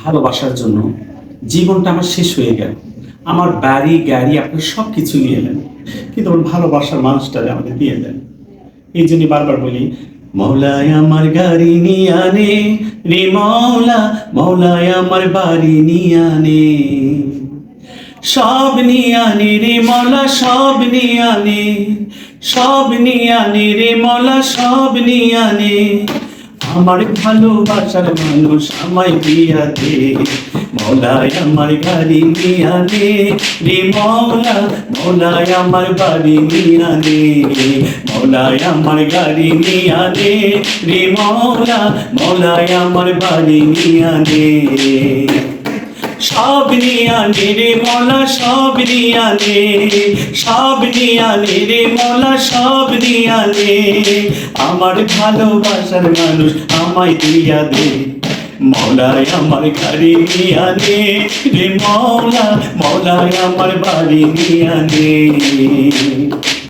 ভালোবাসার জন্য জীবনটা আমার শেষ হয়ে গেল। আমার বাড়ি গাড়ি আপনি সব কিছু নিয়ে এলেন, কিন্তু আমার ভালোবাসার মানুষটারে আমাকে দিয়ে দেন। এই জন্য বারবার বলি, মৌলায় আমার গাড়ি নিয়ে আনে রে মৌলা, মৌলায় আমার বাড়ি নিয়ে আনে, সব নিয়ে আনে রে মৌলা, সব নিয়ে আনে, সব নিয়ে আনে রে মৌলা, সব নিয়ে আনে। আমার ভালোবাসার মানুষ আমায় দিয়া দে, মৌলায় আমার গাড়ি নিয়ে আনে রে মৌলা, মৌলায় আমার বাড়ি নিয়ে আনে, মৌলায় আমার গাড়ি নিয়ে আনে রে মৌলা, মৌলায় আমার বাড়ি নিয়ে আনে। সব নিয়ে আনে রে মৌলা, সব নিয়ে আনে, সব নিয়ে আনে রে মৌলা, সব নিয়ে আনে। আমার ভালোবাসার মানুষ আমায় দিয়া দে, মৌলায় আমার গাড়ি নিয়ে আনে রে মৌলা, মৌলায় আমার বাড়ি নিয়ে আনে।